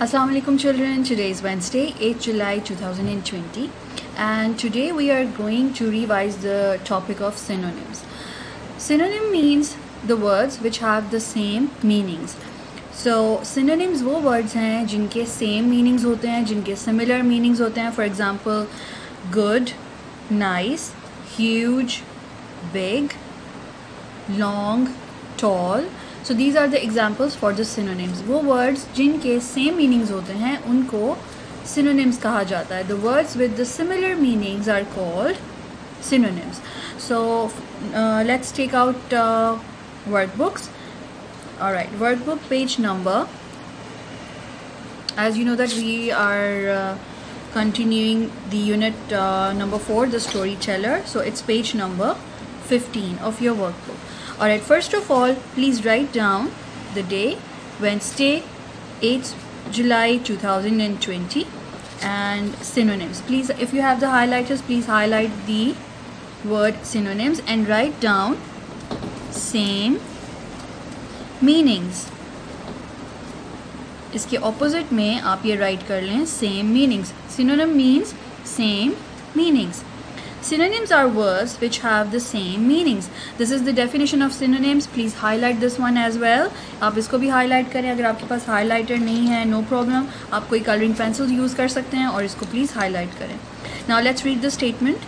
Assalamu alaikum children. Today is Wednesday, 8 July 2020 and today we are going to revise the topic of synonyms. Synonym means the words which have the same meanings. So synonyms वो words हैं जिनके same meanings होते हैं, जिनके similar meanings होते हैं. For example, good, nice, huge, big, long, tall. So these are the examples for the synonyms. वो words जिनके same meanings होते हैं उनको synonyms कहा जाता है. The words with the similar meanings are called synonyms. So let's take out workbooks. Alright, workbook page number. As you know that we are continuing the unit number 4, the storyteller. So it's page number 15 of your workbook. Alright, first of all, please write down the day, Wednesday, 8th July 2020 and synonyms. Please, if you have the highlighters, please highlight the word synonyms and write down same meanings. इसके opposite में आप ये write कर लें same meanings. Synonym means same meanings. Synonyms are words which have the same meanings. This is the definition of synonyms. Please highlight this one as well. आप इसको भी highlight करें. अगर आपके पास highlighter नहीं है, no problem. आप कोई coloring pencils use कर सकते हैं और इसको please highlight करें. Now let's read the statement.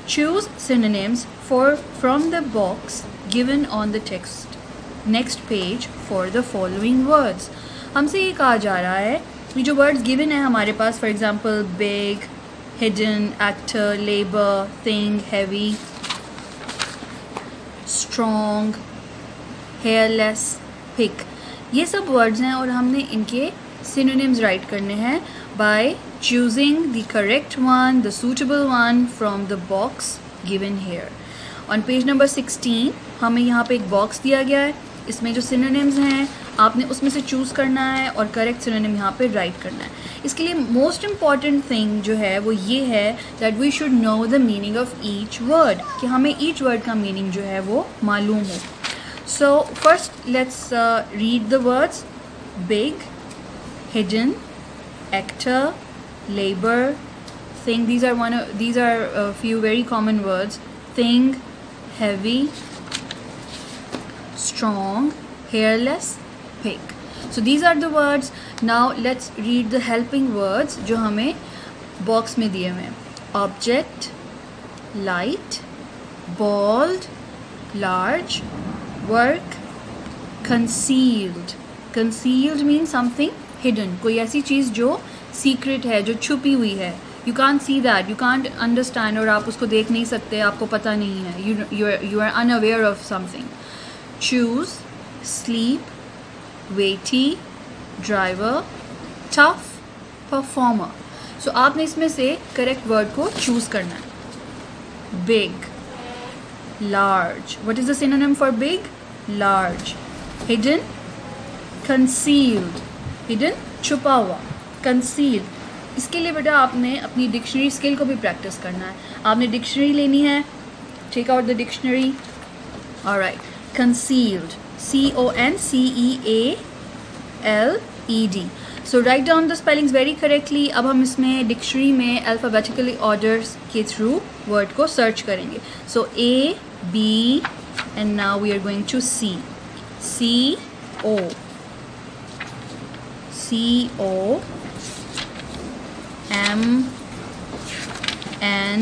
Choose synonyms from the box given on the text. Next page for the following words. हमसे ये कहा जा रहा है ये जो words given है हमारे पास, for example, big, hidden, actor, labor, thing, heavy, strong, hairless, pick. ये सब words हैं और हमने इनके synonyms write करने हैं by choosing the correct one, the suitable one from the box given here. On page number 16 हमें यहाँ पे एक box दिया गया है. इसमें जो synonyms हैं आपने उसमें से चूज़ करना है और करेक्ट सिनोनिम यहाँ पे राइट करना है. इसके लिए मोस्ट इम्पॉर्टेंट थिंग जो है वो ये है that we should know the meaning of each word, कि हमें ईच वर्ड का मीनिंग जो है वो मालूम हो. So first let's read the words. Big, hidden, actor, labour, thing. these are a few very common words. Thing, heavy, strong, hairless, pick. So these are the words. Now let's read the helping words जो हमें box में दिए हुए हैं. Object, light, bald, large, work, concealed. Concealed means something hidden. कोई ऐसी चीज़ जो secret है, जो छुपी हुई है. You can't see that, you can't understand, और आप उसको देख नहीं सकते, आपको पता नहीं है. You are unaware of something. Choose, sleep, weighty, driver, tough, performer. So आपने इसमें से correct word को choose करना है. Big, large. What is the synonym for big? Large. Hidden, concealed. Hidden, छुपा हुआ. Concealed. इसके लिए बेटा आपने अपनी डिक्शनरी स्किल को भी प्रैक्टिस करना है. आपने डिक्शनरी लेनी है. Take out the dictionary. Alright. Concealed. CONCEALED. So write down the spellings very correctly. अब हम इसमें डिक्शनरी में alphabetically orders के through word को search करेंगे. So A, B, and now we are going to C. C-O. C-O. M, N.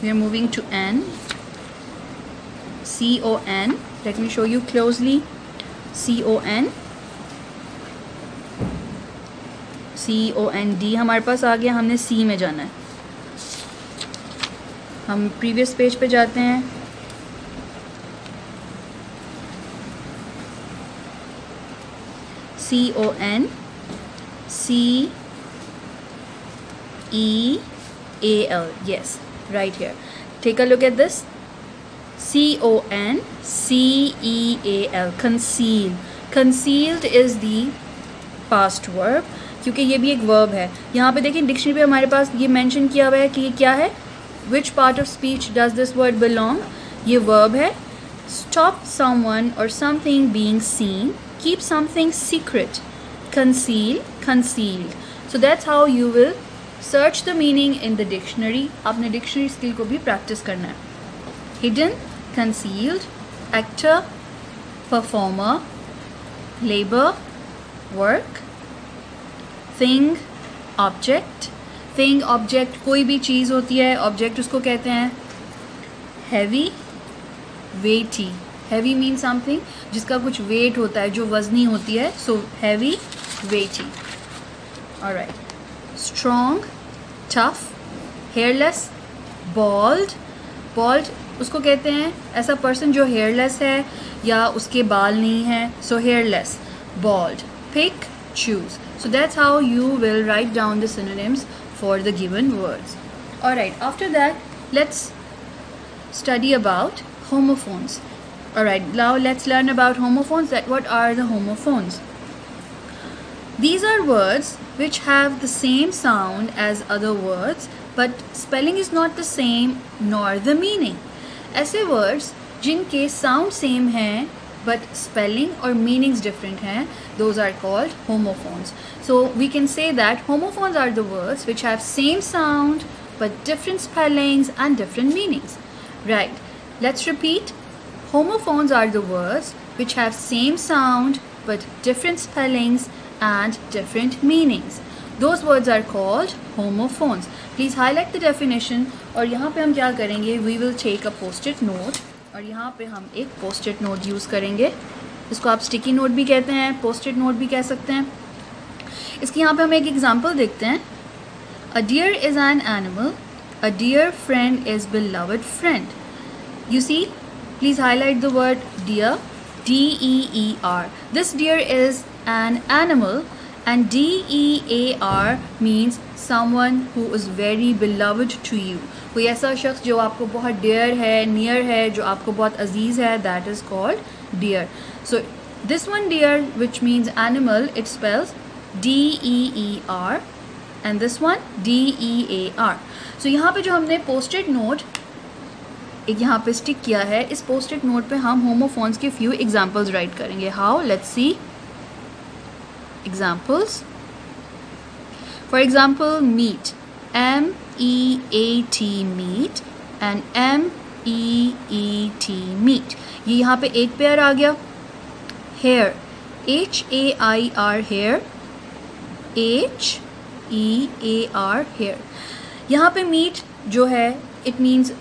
We are moving to N. C-O-N. Let me show you closely. C-O-N. C-O-N-D हमारे पास आ गया. हमने C में जाना है. हम previous page पे जाते हैं. C-O-N. C-E-A-L. Yes, right here. Take a look at this. C-O-N-C-E-A-L. Conceal. Concealed is the past verb, क्योंकि ये भी एक verb है. यहाँ पे देखिए डिक्शनरी पे हमारे पास ये मेंशन किया हुआ है कि ये क्या है. Which part of speech does this word belong? ये verb है. Stop someone or something being seen. Keep something secret. conceal, concealed. So that's how you will search the meaning in the dictionary. आपने dictionary skill को भी practice करना है. Hidden, concealed, actor, performer, labor, work, thing, object. Thing, object, कोई भी चीज़ होती है, object उसको कहते हैं. Heavy, weighty. Heavy means something जिसका कुछ weight होता है, जो वज़नी होती है. So heavy, weighty. Alright. Strong, tough, hairless, bald. Bald उसको कहते हैं ऐसा person जो hairless है या उसके बाल नहीं हैं. So hairless, bald. Pick, choose. So that's how you will write down the synonyms for the given words. Alright, after that let's study about homophones. Alright, now let's learn about homophones. That what are the homophones? These are words which have the same sound as other words but spelling is not the same nor the meaning. ऐसे words जिनके sound same हैं but spelling or meanings different हैं, those are called homophones. So we can say that homophones are the words which have same sound but different spellings and different meanings. Right, let's repeat. Homophones are the words which have same sound but different spellings and different meanings. Those words are called homophones. Please highlight the definition. और यहाँ पे हम क्या करेंगे? We will take a post-it note. और यहाँ पे हम एक post-it note यूज़ करेंगे. इसको आप sticky note भी कहते हैं, post-it note भी कह सकते हैं. इसकी यहाँ पे हम एक example देखते हैं. A deer is an animal. A dear friend is beloved friend. You see, please highlight the word deer. D-E-E-R. This deer is an animal and D-E-A-R means someone who is very beloved to you. कोई ऐसा शख्स जो आपको बहुत dear है, near है, जो आपको बहुत अजीज़ है, that is called deer. So this one deer which means animal, it spells D-E-E-R and this one D-E-A-R. So यहाँ पे जो हमने post-it note एक यहाँ पे stick किया है, इस post-it note पे हम homophones के few examples write करेंगे. How? Let's see. Examples. For example, meat. M-E-A-T meat and M-E-E-T meat. ये यहाँ पे एक पेयर आ गया. Hair. H-A-I-R hair. H-E-A-R hair. यहाँ पे meat जो है it means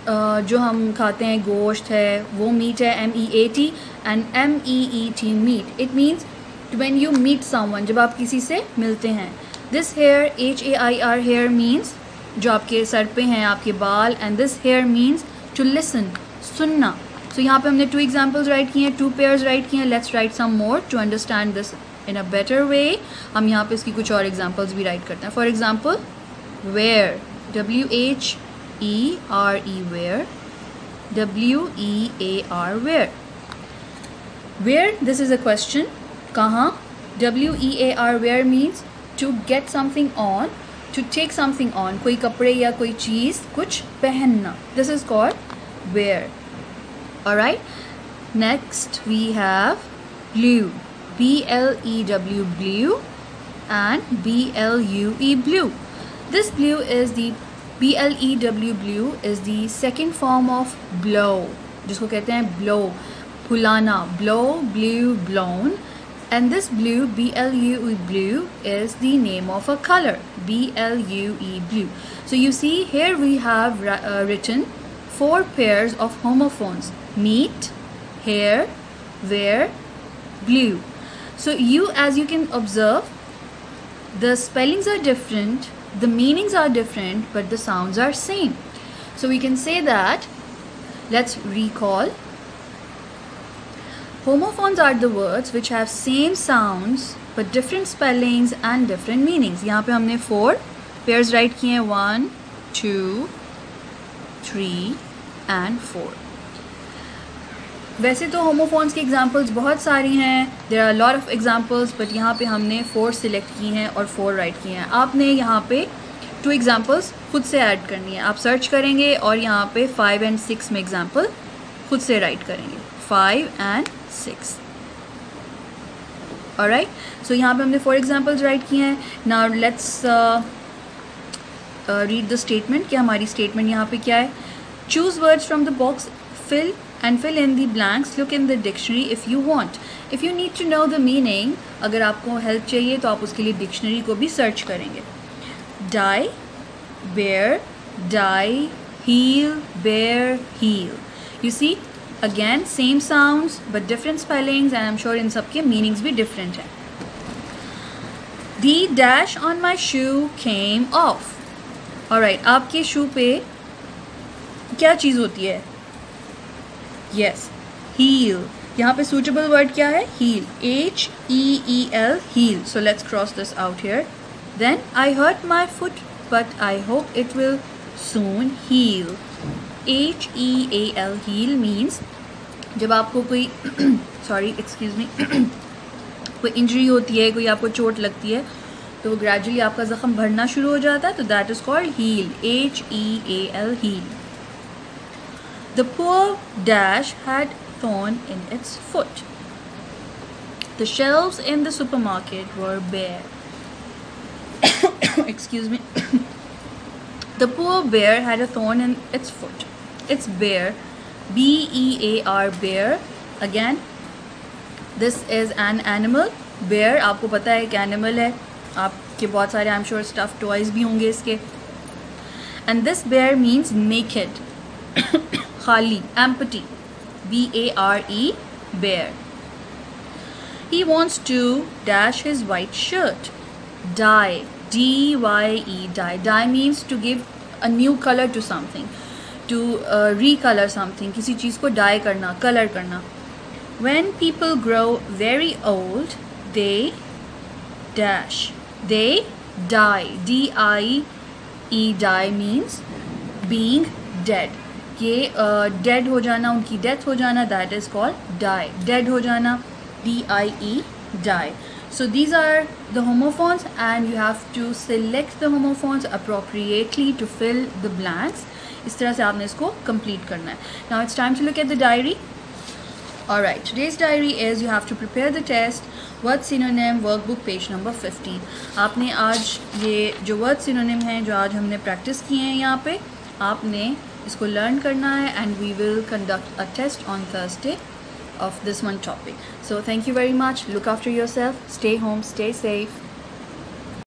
जो हम खाते हैं गोश्त है वो meat है M-E-A-T and M-E-E-T meat. It means when you meet someone, जब आप किसी से मिलते हैं. This hair, H-A-I-R hair means जो आपके सर पे हैं आपके बाल and this hair means to listen, सुनना. So यहाँ पे हमने 2 examples write किए हैं, 2 pairs write किए हैं. Let's write some more to understand this in a better way. हम यहाँ पे इसकी कुछ और examples भी write करते हैं. For example, where, W-H-E-R-E where, W-E-A-R where. Where, this is a question. कहाँ? W-E-A-R where means to get something on, to take something on. कोई कपड़े या कोई चीज़ कुछ पहनना. This is called wear. Alright. Next we have blue. B-L-E-W blue and B-L-U-E blue. This blue is the B-L-E-W blue is the second form of blow. जिसको कहते हैं blow. फुलाना. Blow, blew, blown. And this blue, B-L-U-E blue, is the name of a color, B-L-U-E blue. So you see here we have written 4 pairs of homophones, meat, hair, where, blue. So as you can observe, the spellings are different, the meanings are different, but the sounds are same. So we can say that, let's recall. Homophones are the words which have same sounds but different spellings and different meanings. यहाँ पे हमने 4 pairs write किए हैं 1, 2, 3 and 4. वैसे तो homophones के examples बहुत सारी हैं. There are a lot of examples but यहाँ पे हमने 4 select किए हैं और 4 write किए हैं. आपने यहाँ पे 2 examples खुद से add करनी है. आप search करेंगे और यहाँ पे 5 and 6 में example खुद से write करेंगे. 5 and 6. ऑलराइट, सो यहाँ पे हमने 4 एग्जाम्पल्स राइट किए हैं. Now let's read the statement कि हमारी स्टेटमेंट यहाँ पे क्या है. Choose words from the box, fill in the blanks, look in the dictionary if you want. If you need to know the meaning, अगर आपको हेल्प चाहिए तो आप उसके लिए डिक्शनरी को भी सर्च करेंगे. die, bear, die, heel, bear, heel. You see, again same sounds but different spellings, and I'm sure in सबके meanings भी different है. The dash on my shoe came off. Alright, आपके shoe पे क्या चीज़ होती है? Yes, heel. यहाँ पे suitable word क्या है? Heel. H-E-E-L, heel. So let's cross this out here. Then I hurt my foot, but I hope it will soon heal. H-E-A-L, heal means जब आपको कोई sorry, excuse me कोई injury होती है, कोई आपको चोट लगती है, तो वो ग्रेजुअली आपका ज़ख़म भरना शुरू हो जाता है, तो that is called heal. H-E-A-L, heal. The poor dash had thorn in its foot. The shelves in the supermarket were bare. Excuse me. The poor bear had a thorn in its foot. It's bear. B-E-A-R, bear. Again, this is an animal. Bear, आपको पता है एक animal है. आपके बहुत सारे I'm sure stuffed toys भी होंगे इसके. And this bear means naked. खाली, empty. B-A-R-E, bear. He wants to dash his white shirt. Dye, D-Y-E, dye. Dye means to give a new color to something, to recolor something. किसी चीज़ को dye करना, color करना. When people grow very old, they dash. They die. D-I-E, die means being dead. ये dead हो जाना, उनकी death हो जाना, that is called die. Dead हो जाना, D-I-E, die. So these are the homophones, and you have to select the homophones appropriately to fill the blanks. इस तरह से आपने इसको complete करना है. Now it's time to look at the diary. Alright, today's diary is you have to prepare the test. Word synonym workbook page number 15. आपने आज ये जो word synonym हैं जो आज हमने practice किए हैं यहाँ पे, आपने इसको learn करना है, and we will conduct a test on Thursday of this one topic. So thank you very much. Look after yourself. Stay home. Stay safe.